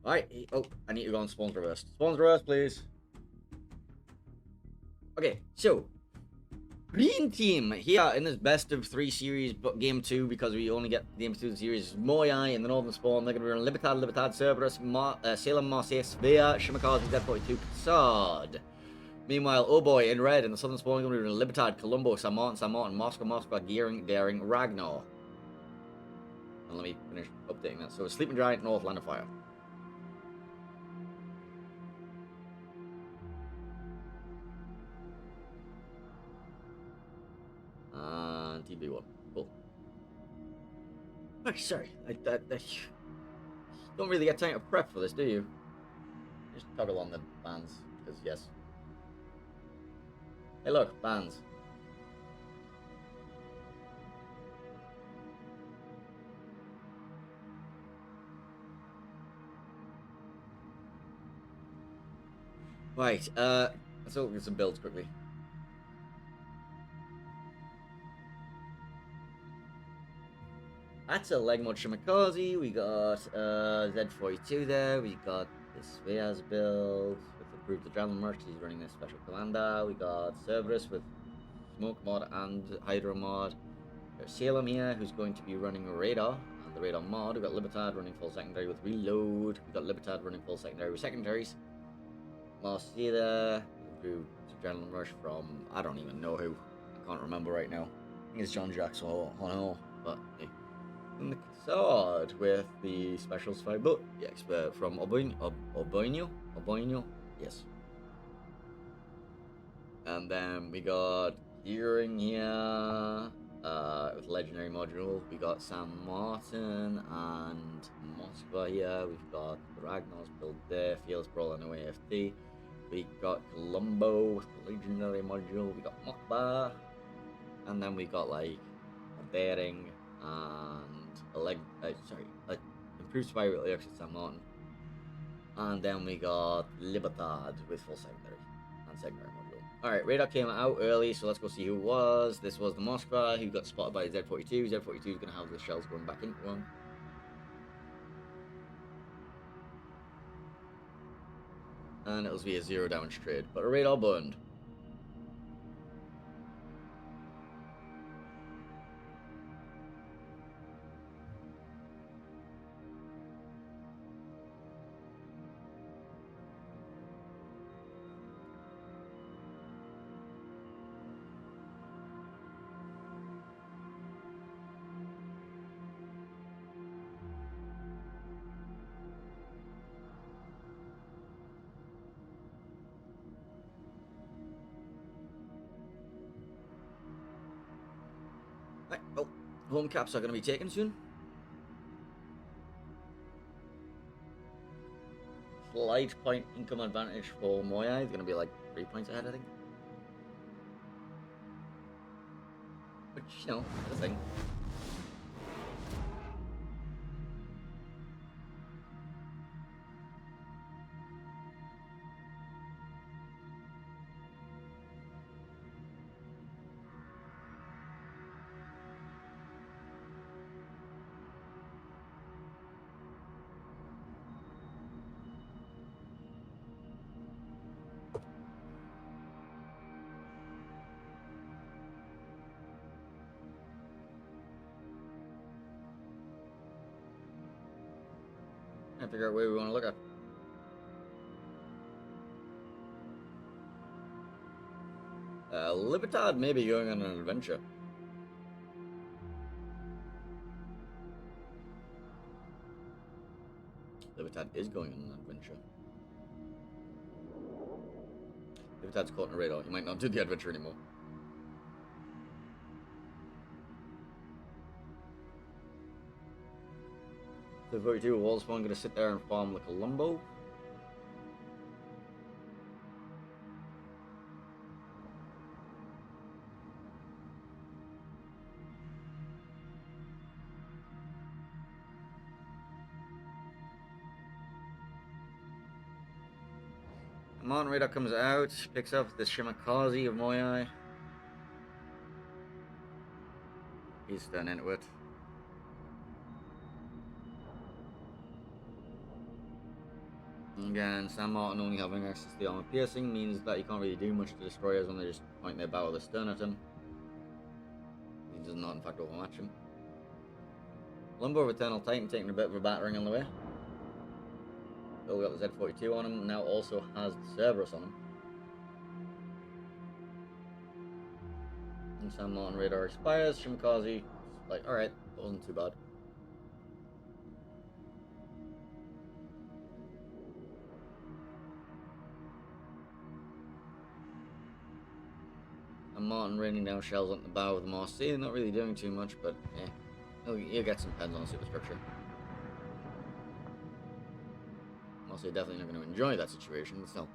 Alright. Oh, I need to go on spawns reverse. Spawns reverse, please. Okay, so green team here in this best of 3 series, but game 2 because we only get game 2 of the series. MOYAI in the Northern Spawn. They're going to be running Libertad, Cerberus, Salem, Marseille, Sevilla, Shimakaze, Z42, Cassard. Meanwhile, OHBOY in red in the Southern Spawn going to be running Libertad, Colombo, San Martin, Moscow, Gearing, Daring, Ragnar. And let me finish updating that. So Sleeping Giant, North, Land of Fire. And TB1. Cool. Oh, sorry. I don't really get time to prep for this, do you? Just toggle on the bands, because yes. Hey look, bands. Right, let's look at some builds quickly. That's a Legmod Shimakaze. We got Z42 there. We got this Sveaz build with improved adrenaline merch. He's running this special commander. We got Cerberus with Smoke mod and Hydro mod. There's Salem here, who's going to be running a Radar and the Radar mod. We've got Libertad running full secondary with Reload. We've got Libertad running full secondary with secondaries. Marseille there. Improved adrenaline rush from I don't even know who. I can't remember right now. I think it's John Jackson or no, but hey. And the Cassard with the specials fight, but the expert from Oboino, yes. And then we got Gearing here with legendary module. We got San Martin and Moscow here. We've got the Ragnar's build there, Fearless Brawler no AFT. We got Colombo with the legendary module. We got Mokba, and then we got like a Daring and improved spy with Lyrics at San Martin. And then we got Libertad with full secondary and secondary module. Alright, Radar came out early, so let's go see who it was. This was the Moskva, who got spotted by Z42. Z42 is going to have the shells going back into one. And it was via 0 damage trade, but a Radar burned. Right, well, home caps are going to be taken soon. Slight point income advantage for MOYAI. It's going to be like 3 points ahead, I think. Which, you know, is a thing. I figure out where we want to look at. Libertad may be going on an adventure. Libertad is going on an adventure. Libertad's caught in a radar. You might not do the adventure anymore. The 42 Wall Spawn going to sit there and farm the Colombo. Martin Radar comes out, picks up the Shimakaze of MOYAI. He's done into it. Again, San Martin only having access to the armor piercing means that you can't really do much to destroyers when they just point their bow or their stern at him. He does not, in fact, overmatch him. Columbo of Eternal Titan taking a bit of a battering on the way. Still got the Z42 on him, now also has the Cerberus on him. And San Martin radar expires. Shimakaze, like, alright, that wasn't too bad. And Martin raining down shells on the bow of the Marseille, not really doing too much, but yeah, you'll get some pens on the superstructure. Marseille definitely not going to enjoy that situation, but still.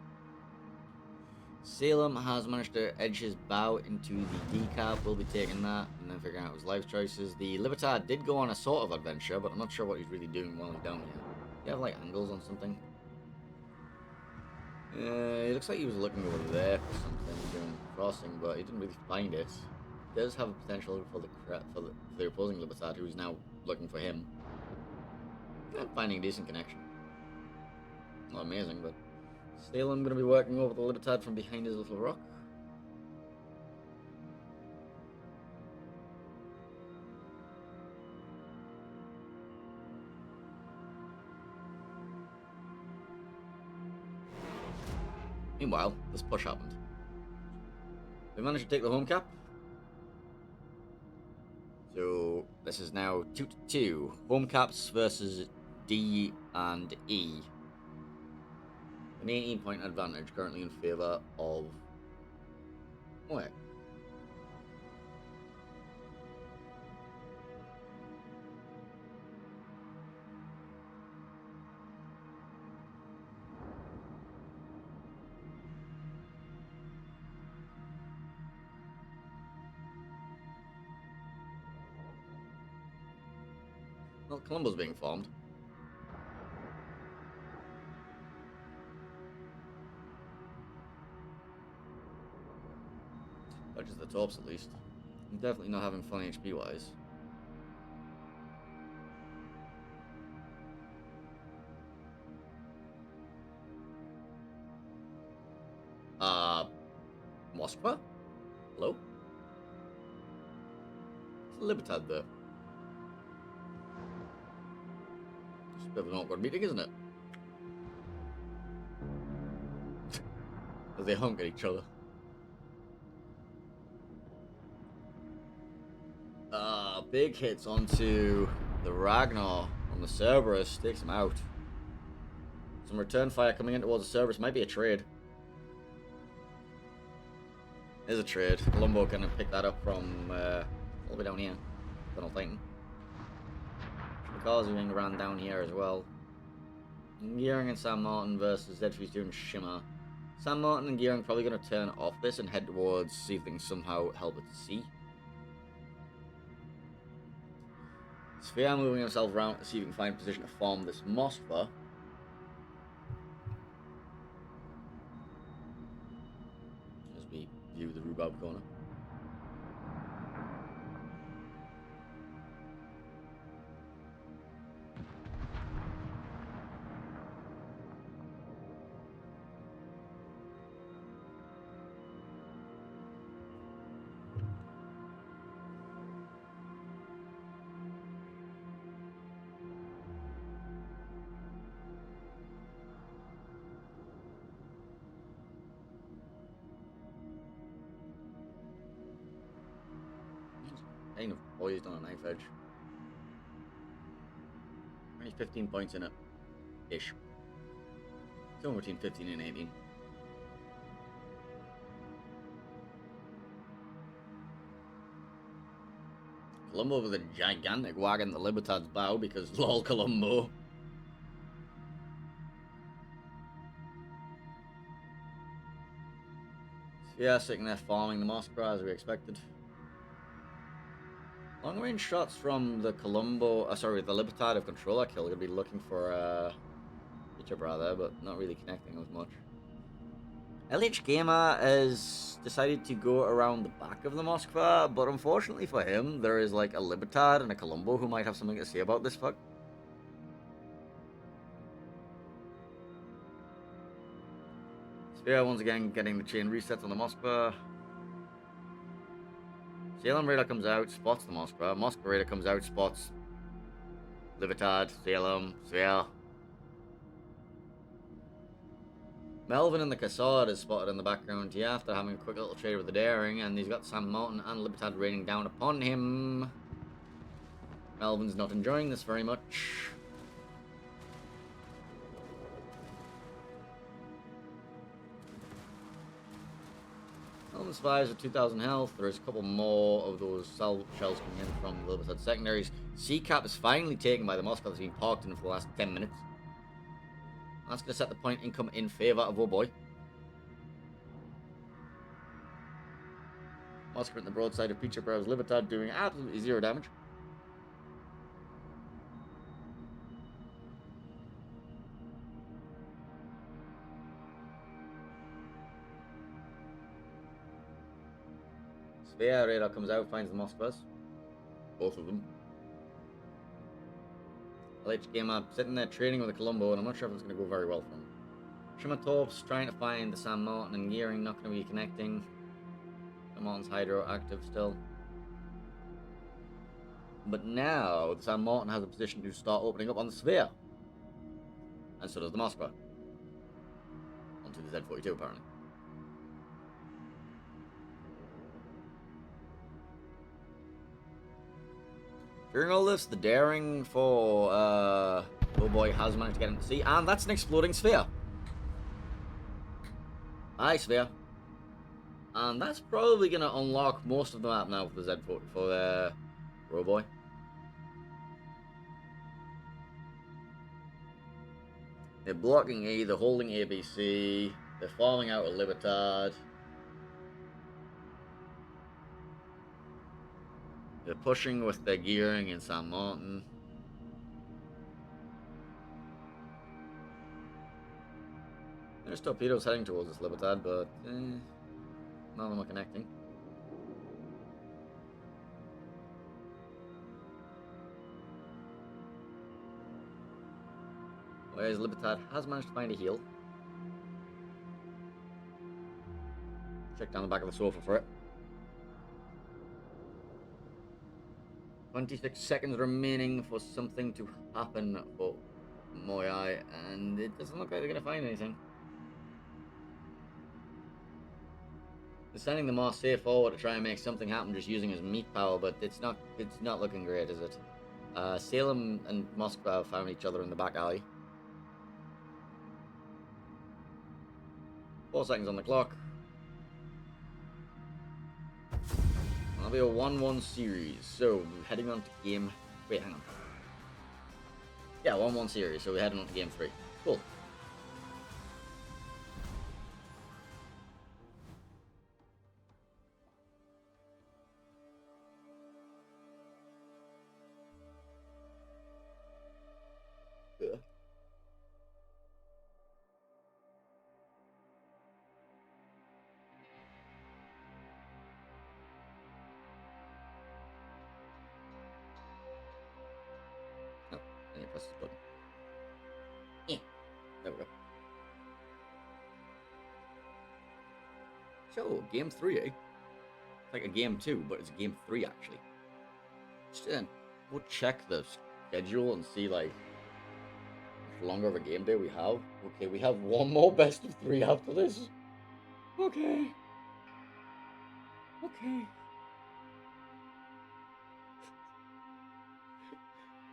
Salem has managed to edge his bow into the decap. We'll be taking that and then figuring out his life choices. The Libertad did go on a sort of adventure, but I'm not sure what he's really doing while he's down here. Do you have like angles on something? It looks like he was looking over there for something during crossing, but he didn't really find it. He does have a potential for the opposing Libertad, who's now looking for him. Not finding a decent connection. Not amazing, but still I'm going to be working over the Libertad from behind his little rock. Meanwhile, this push happened. We managed to take the home cap. So this is now 2-2. Home caps versus D and E. An 18-point advantage currently in favor of MOYAI. Well, Colombo's being formed. Touches the tops at least. I'm definitely not having fun HP wise. Moskva? Hello? It's a Libertad there. It's a bit of an awkward meeting, isn't it? As they honk at each other. Big hits onto the Ragnar on the Cerberus. Takes him out. Some return fire coming in towards the Cerberus. Might be a trade. There's a trade. Colombo can pick that up from all the way down here. Eternal Titan. Shimakaze being ran down here as well. Gearing and San Martin versus Z32 and Shimmer. San Martin and Gearing probably going to turn off this and head towards see if they can somehow help it to see. Sphere moving himself around to see if he can find a position to form this Moskva. As we view the rhubarb corner. Kind of poised on a knife edge. Only 15 points in it. Ish. Somewhere between 15 and 18. Colombo with a gigantic wagon the Libertad's bow because lol Colombo. So yeah, sitting there farming the Moskva as we expected. Long range shots from the the Libertad of Controller kill. Gonna be looking for Peter there, but not really connecting with much. LH Gamer has decided to go around the back of the Moskva, but unfortunately for him, there is like a Libertad and a Colombo who might have something to say about this fuck. Sphere once again getting the chain resets on the Moskva. Salem Raider comes out, spots the Moskva. Moskva Raider comes out, spots Libertad, Salem, Sphere. Melvin and the Cassard is spotted in the background here after having a quick little trade with the Daring, and he's got Sam Martin and Libertad raining down upon him. Melvin's not enjoying this very much. Melvin survives with 2,000 health. There's a couple more of those shells coming in from the Libertad secondaries. C-Cap is finally taken by the Moscow that's been parked in for the last 10 minutes. That's going to set the point income in favour of OHBOY. Moscow in the broadside of Peacher Brow's Libertad doing absolutely 0 damage. Sphere Radar comes out, finds the Moskvas. Both of them. LH Gamer sitting there trading with a Colombo, and I'm not sure if it's going to go very well for him. Shimatov's trying to find the Sam Martin, and Gearing not going to be connecting. Sam Martin's Hydro active still. But now, the Sam Martin has a position to start opening up on the Sphere. And so does the Moskva. Onto the Z42, apparently. During all this, the Daring for OHBOY has managed to get him to sea, and that's an exploding Sphere. Hi, Sphere. And that's probably going to unlock most of the map now for the Z40 for OHBOY. They're blocking E, they're holding ABC, they're farming out a Libertad. They're pushing with their Gearing in San Martin. There's torpedoes heading towards this Libertad, but none of them are connecting. Whereas Libertad has managed to find a heal. Check down the back of the sofa for it. 26 seconds remaining for something to happen for MOYAI, and it doesn't look like they're going to find anything. They're sending the Marseille forward to try and make something happen just using his meat power, but it's not looking great, is it? Salem and Moskva have found each other in the back alley. 4 seconds on the clock. That'll be a 1-1 series. So, heading on to game... Wait, hang on. Yeah, 1-1 series. So, we're heading on to game 3. Cool. Ugh. I need to press this button. Yeah. There we go. So, game 3, eh? It's like a game 2, but it's game 3, actually. Just go check the schedule and see, like, how much longer of a game day we have. Okay, we have one more best of 3 after this. Okay. Okay.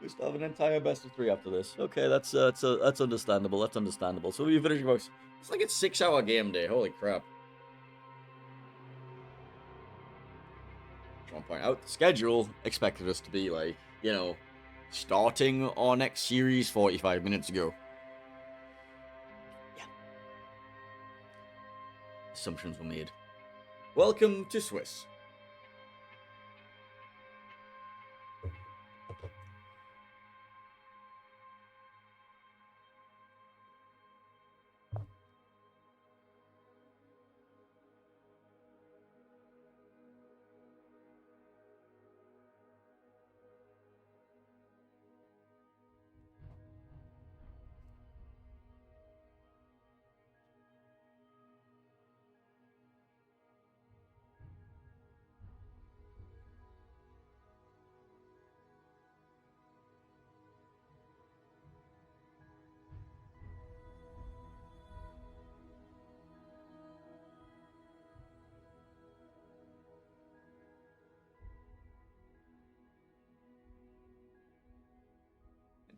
We still have an entire best of 3 after this. Okay, that's understandable. That's understandable. So we finish about... It's like a 6-hour game day. Holy crap. Just want to point out, the schedule expected us to be, like, you know, starting our next series 45 minutes ago. Yeah. Assumptions were made. Welcome to Swiss.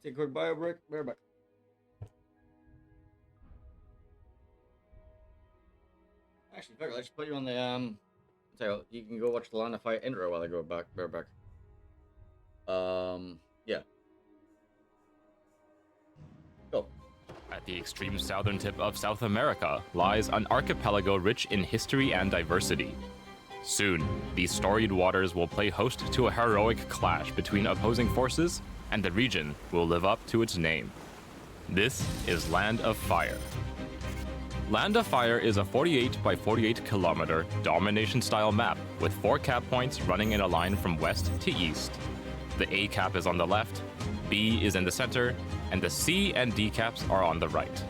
Take a quick bio break. We're back. Actually, fuck it, let's put you on the tell you what, you can go watch the Land of Fire intro while I go back. We're back. Yeah. Go. At the extreme southern tip of South America lies an archipelago rich in history and diversity. Soon, these storied waters will play host to a heroic clash between opposing forces, and the region will live up to its name. This is Land of Fire. Land of Fire is a 48 by 48 kilometer domination-style map with 4 cap points running in a line from west to east. The A cap is on the left, B is in the center, and the C and D caps are on the right.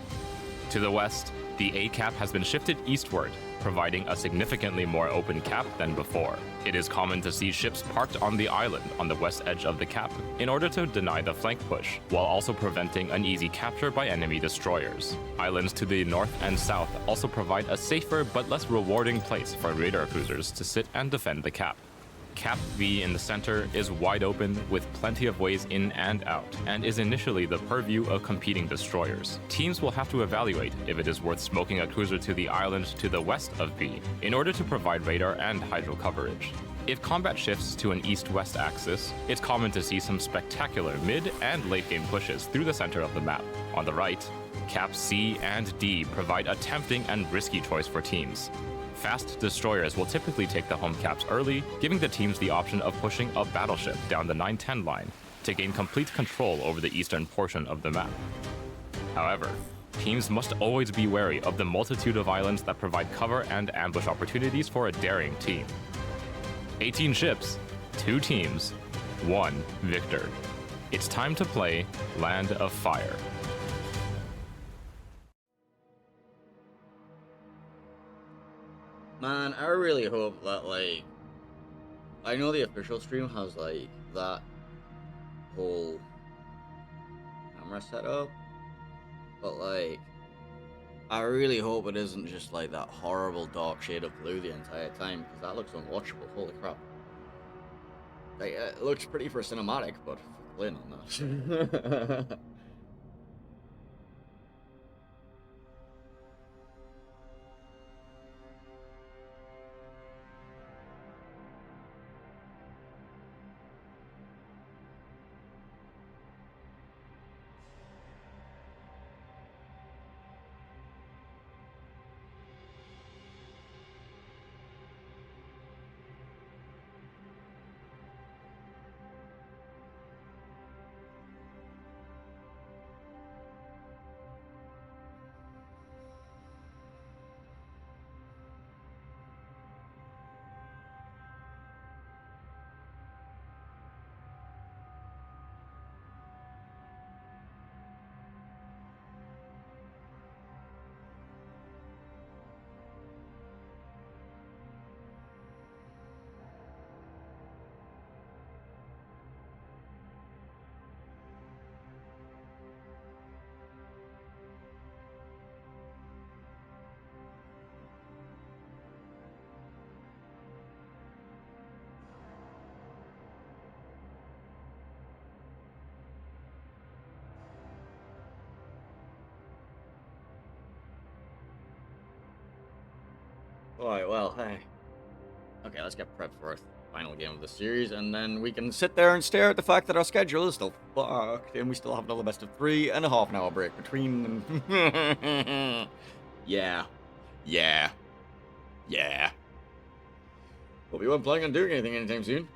To the west, the A cap has been shifted eastward, providing a significantly more open cap than before. It is common to see ships parked on the island on the west edge of the cap in order to deny the flank push, while also preventing an easy capture by enemy destroyers. Islands to the north and south also provide a safer but less rewarding place for radar cruisers to sit and defend the cap. Cap V in the center is wide open with plenty of ways in and out, and is initially the purview of competing destroyers. Teams will have to evaluate if it is worth smoking a cruiser to the island to the west of V in order to provide radar and hydro coverage. If combat shifts to an east-west axis, it's common to see some spectacular mid and late game pushes through the center of the map. On the right, Caps C and D provide a tempting and risky choice for teams. Fast destroyers will typically take the home caps early, giving the teams the option of pushing a battleship down the 910 line to gain complete control over the eastern portion of the map. However, teams must always be wary of the multitude of islands that provide cover and ambush opportunities for a daring team. 18 ships, 2 teams, 1 victor. It's time to play Land of Fire. Man, I really hope that, like, I know the official stream has, like, that whole camera setup, but, like, I really hope it isn't just, like, that horrible dark shade of blue the entire time, because that looks unwatchable, holy crap. Like, it looks pretty for cinematic, but playing on that. Alright, well, hey. Okay, let's get prepped for our final game of the series, and then we can sit there and stare at the fact that our schedule is still fucked, and we still have another best of 3 and a half an hour break between them. Yeah. Yeah. Yeah. But we weren't planning on doing anything anytime soon.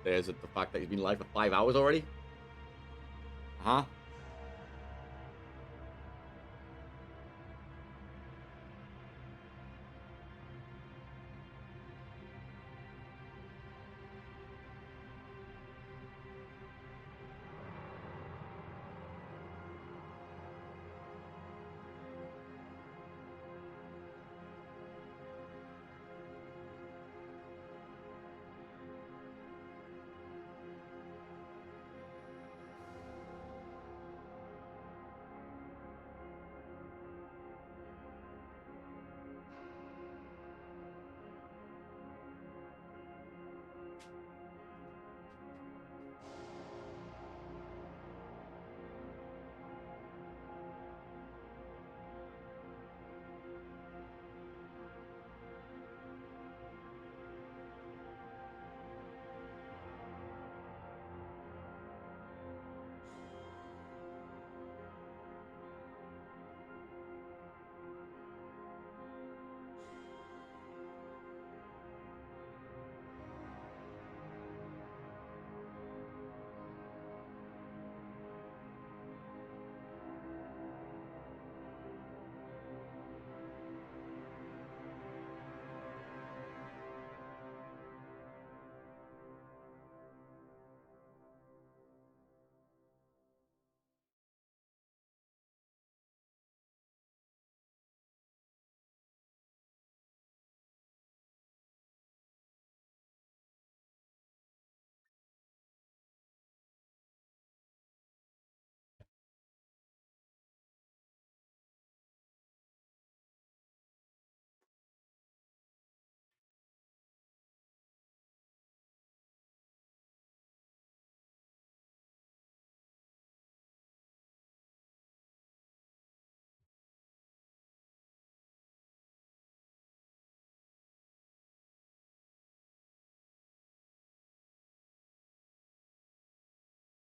There's the fact that he's been live for 5 hours already. Huh?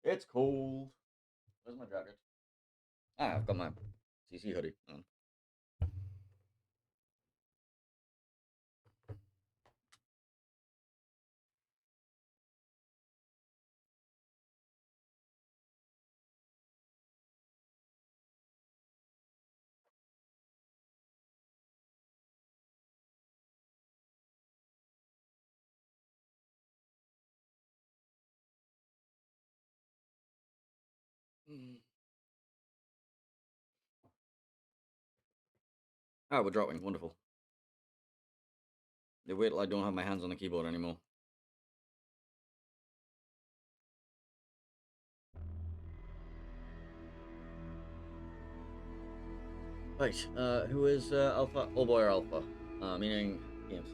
It's cold. Where's my jacket? Ah, I've got my CC hoodie on. Ah, we're dropping. Wonderful. They wait till I don't have my hands on the keyboard anymore. Right, who is Alpha? Oh boy, or Alpha. Meaning EMC.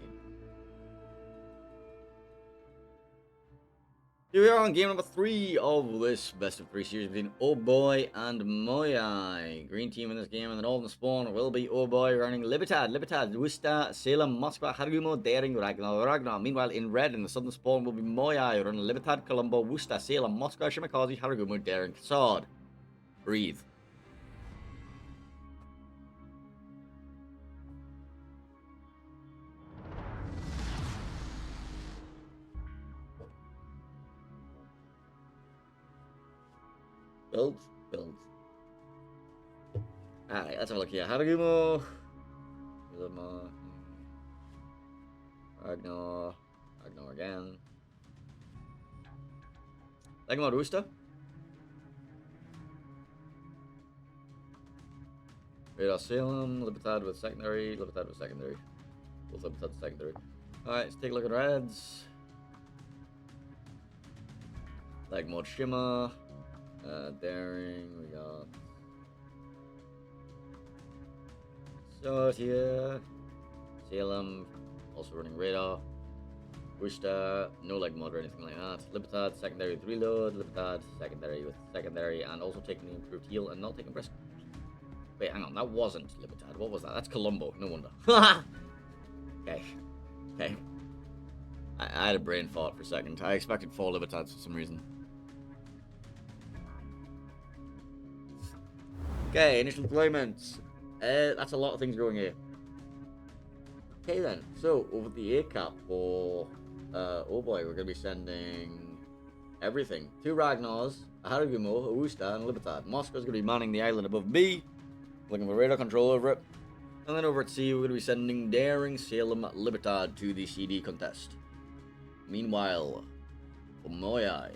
Here we are on game number 3 of this best of 3 series between OHBOY and MOYAI. Green team in this game, and the northern spawn will be OHBOY running Libertad, Worcester, Salem, Moscow, Harugumo, Daring, Ragnar. Meanwhile, in red in the southern spawn will be MOYAI running Libertad, Colombo, Worcester, Salem, Moscow, Shimakaze, Harugumo, Daring, Sword. Breathe. Build. Alright, let's have a look here. Harugumo. Ragnar again. Ragnar Rooster. Radar Salem, Libertad with secondary. Both Libertad secondary. Alright, let's take a look at reds. Mod Shimmer. Daring, we got Sword here. Salem, also running radar. Worcester, no mod or anything like that. Libertad, secondary with reload. Libertad, secondary with secondary, and also taking the improved heal and not taking risk. Wait, hang on, that wasn't Libertad. What was that? That's Colombo, no wonder. Okay. I had a brain fart for a second. I expected 4 Libertads for some reason. Okay, initial deployments. That's a lot of things going here. Okay then, so over the A cap for OHBOY, we're going to be sending everything. 2 Ragnars, a Harugumo, a Worcester, and a Libertad. Moscow's going to be manning the island above B, looking for radar control over it. And then over at C, we're going to be sending Daring, Salem, Libertad to the CD contest. Meanwhile, for MOYAI,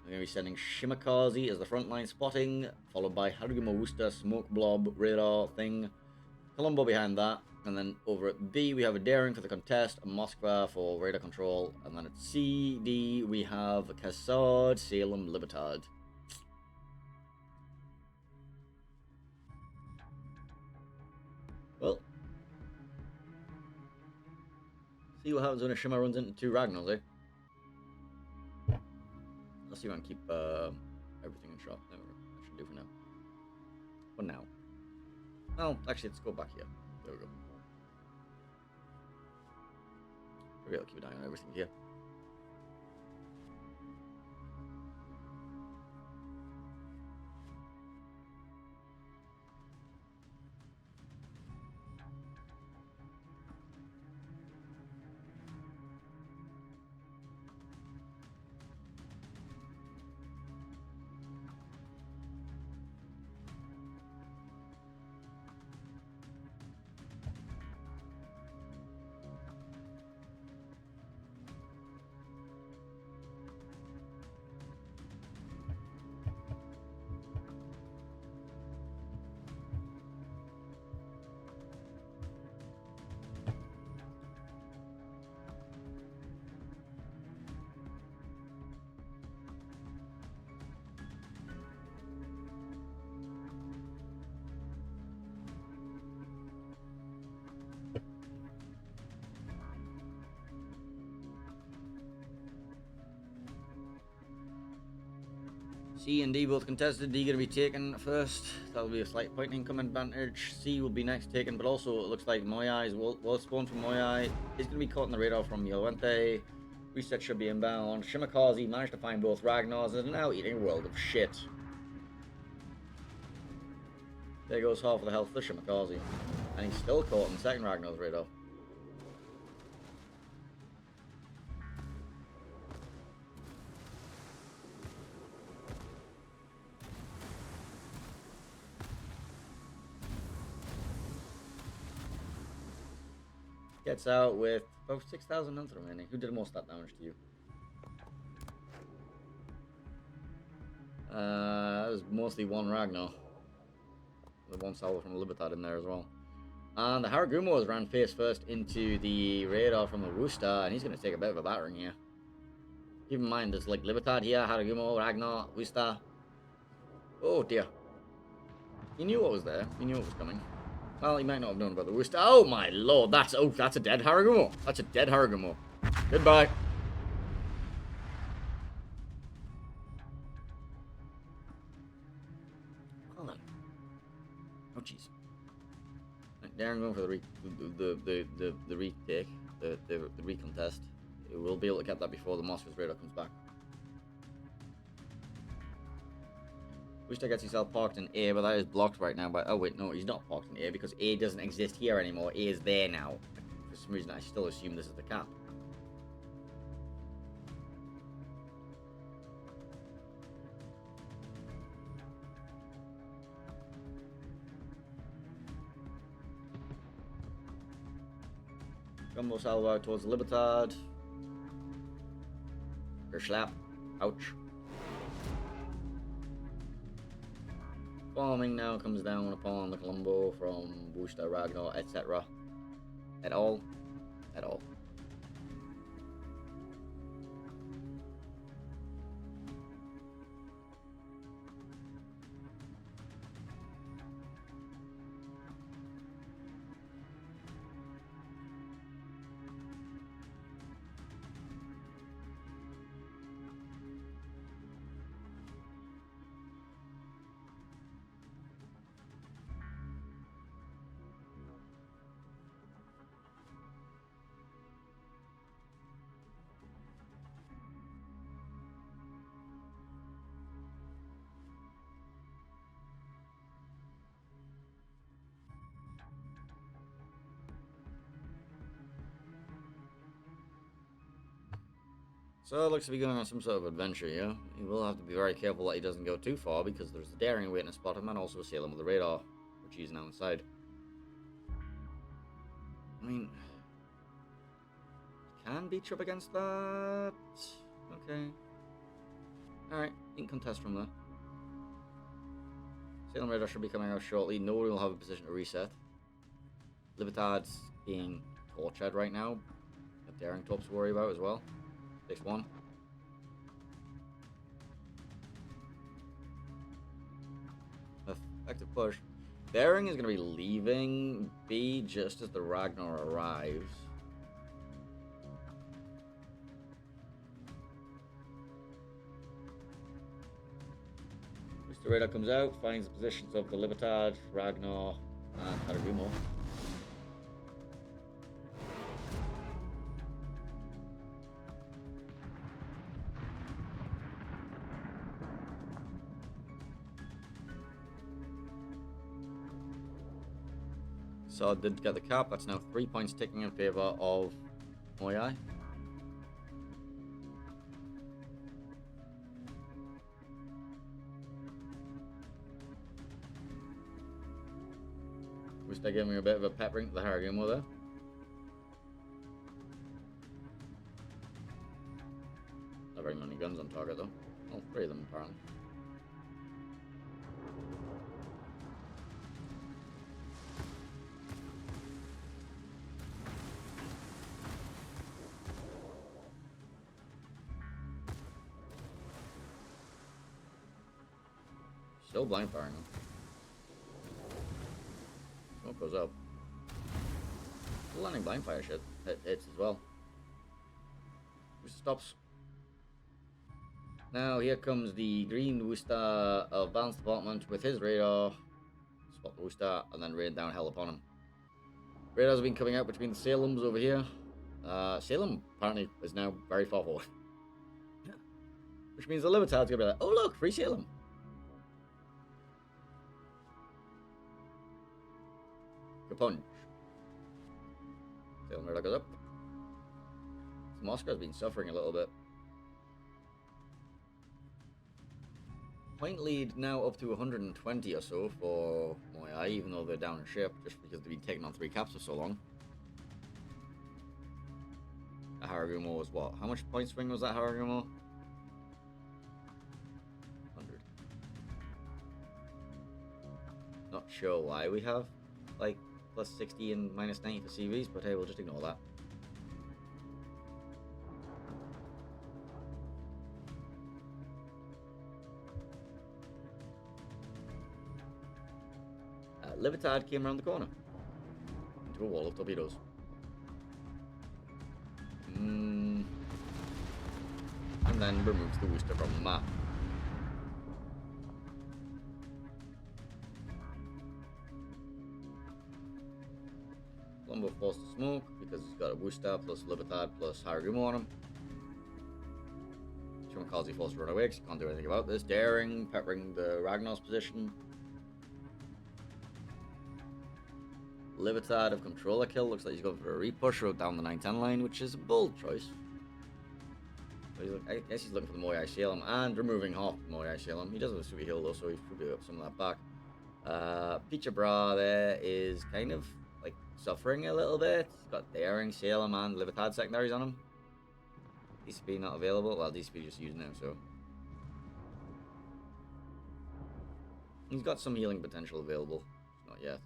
we're going to be sending Shimakaze as the frontline spotting, followed by Harugumo, Worcester, smoke blob, radar thing, Colombo behind that, and then over at B we have a Daring for the contest, a Moskva for radar control, and then at C, D we have Kassad, Salem, Libertad. Well, see what happens when a Shima runs into 2 Ragnars, eh? Let's see if I can keep everything in shot. That should do for now. For now. Well, actually, let's go back here. There we go. Maybe I'll keep an eye on everything here. C and D both contested. D going to be taken first. That'll be a slight point income advantage. C will be next taken, but also it looks like MOYAI will spawn from MOYAI. He's going to be caught in the radar from Yolente. Reset should be inbound. Shimakaze managed to find both Ragnars and is now eating a world of shit. There goes half of the health for Shimakaze. And he's still caught in second Ragnar's radar. Gets out with about 6,000 health remaining. Who did most of that damage to you? That was mostly one Ragnar. The one salvo from the Libertad in there as well. And the Haragumo has ran face first into the radar from the Wooster, and he's going to take a bit of a battering here. Keep in mind, there's like Libertad here, Haragumo, Ragnar, Wooster. Oh dear. He knew what was there. He knew what was coming. Well, he might not have known about the Wooster. Oh my lord, that's a dead Haragumo. That's a dead Haragumo. Goodbye. Hold on. Oh jeez. Darren going for the retake, the recontest. We'll be able to get that before the Moscow's radar comes back. Wooster gets himself parked in A, but that is blocked right now by... Oh wait, no, he's not parked in A because A doesn't exist here anymore. A is there now. For some reason, I still assume this is the cap. Gumbo salvo towards the Libertad. Gerschlap. Ouch. Farming now comes down upon the Colombo from Wooster, Ragnar, etc. At all. At all. So it looks to be going on some sort of adventure here. He will have to be very careful that he doesn't go too far because there's the daring waiting to spot him and also Salem with the radar, which he's now inside. I mean, can beat you up against that. Okay. Alright, you can contest from there. Salem radar should be coming out shortly. Nobody will have a position to reset. Libertad's being tortured right now. Got daring tops to worry about as well. Takes one. Effective push. Bering is going to be leaving B just as the Ragnar arrives. Mr. Radar comes out, finds the positions of the Libertad, Ragnar, and Haragumo. So I did get the cap. That's now 3 points ticking in favor of MOYAI. Wish they gave me a bit of a peppering to the Haragumo there. Not very many guns on target though. Oh, 3 of them apparently. Still blind firing them. Smoke goes up. Still landing blind fire shit. Hits as well. Wooster stops. Now here comes the green Wooster of Balance Department with his radar. Spot the Wooster and then rain down hell upon him. Radars have been coming out between the Salems over here. Salem apparently is now very far forward. Which means the Libertad's gonna be like, oh look, free Salem. Good punch. Salem radar goes up. Moscow's been suffering a little bit. Point lead now up to 120 or so for MOYAI, even though they're down in ship, just because they've been taking on 3 caps for so long. Haragumo was what? How much point swing was that, Haragumo? 100. Not sure why we have, like, plus 60 and minus 90 for CVs, but hey, we'll just ignore that. Libertad came around the corner into a wall of torpedoes. And then removes the Worcester from the map. Colombo forced to smoke because he's got a Worcester plus Libertad plus Haragumo on him. Shimakaze forced to run away because he can't do anything about this. Daring, peppering the Ragnar's position. Libertad of controller kill. Looks like he's going for a repush, wrote down the 910 line, which is a bold choice. So I guess he's looking for the MOYAI Salem and removing half the MOYAI Salem. He does have a super heal though, so he should be up some of that back. Pichabra there is kind of like suffering a little bit. He's got Daring, Salem, and Libertad secondaries on him. DCP not available. Well, DCP just used now, so. He's got some healing potential available. Not yet.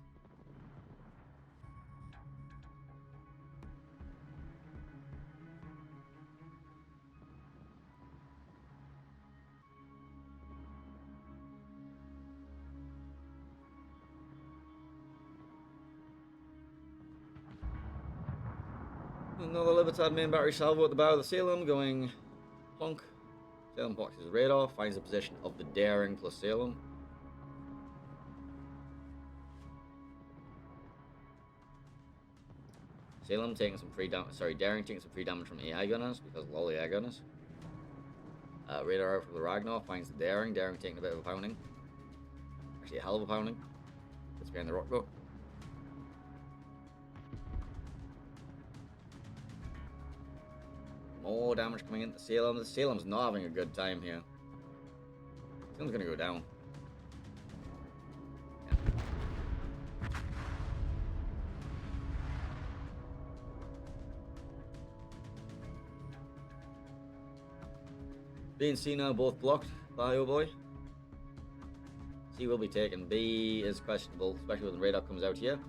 Another Libertad main battery salvo at the bow of the Salem going plonk. Salem blocks his radar, finds the position of the Daring plus Salem. Salem taking some free damage. Sorry, Daring taking some free damage from AI gunners because lol AI gunners. Radar out from the Ragnar finds the Daring. Daring taking a bit of a pounding. Actually, a hell of a pounding. Gets behind the rock boat. More damage coming into Salem. The Salem's not having a good time here. Salem's gonna go down. Yeah. B and C now both blocked by OHBOY. C will be taken. B is questionable, especially when the radar comes out here.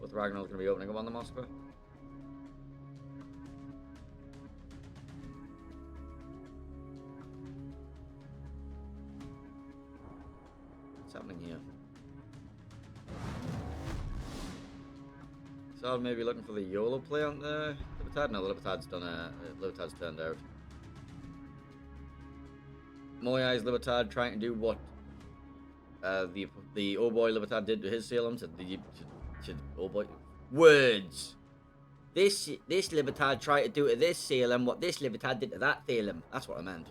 Both Ragnar's going to be opening up on the Moscow. What's happening here? So maybe looking for the YOLO play on the Libertad. No, the Libertad's done Libertad's turned out. MOYAI's Libertad trying to do what the OHBOY Libertad did to his Salem to OHBOY. Words. This Libertad tried to do to this Salem what this Libertad did to that Salem. That's what I meant.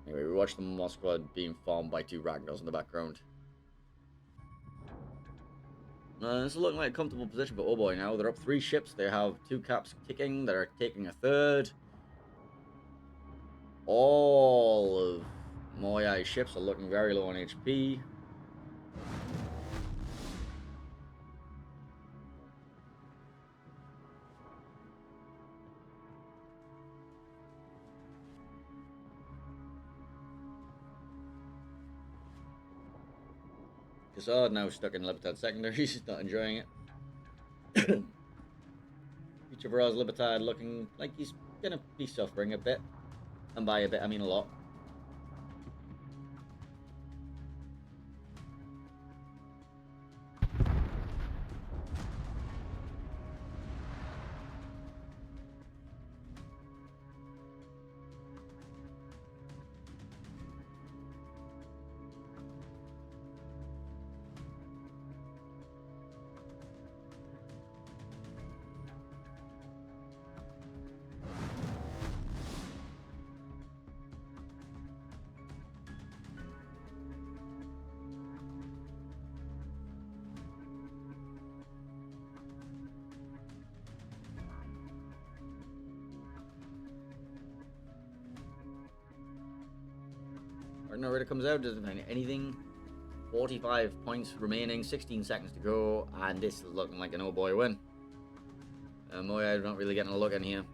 Anyway, we watched the Moscow being farmed by 2 Ragnars in the background. This is looking like a comfortable position for OHBOY now. They're up 3 ships. They have 2 caps kicking. They're taking a 3rd. All of MOYAI ships are looking very low on HP. Cassard now stuck in Libertad secondary. He's not enjoying it. Future Bras Libertad looking like he's gonna be suffering a bit. And by a bit, I mean a lot. Dark Knight Rider comes out, doesn't find anything. 45 points remaining, 16 seconds to go, and this is looking like an oh boy win. MOYAI not really getting a look in here.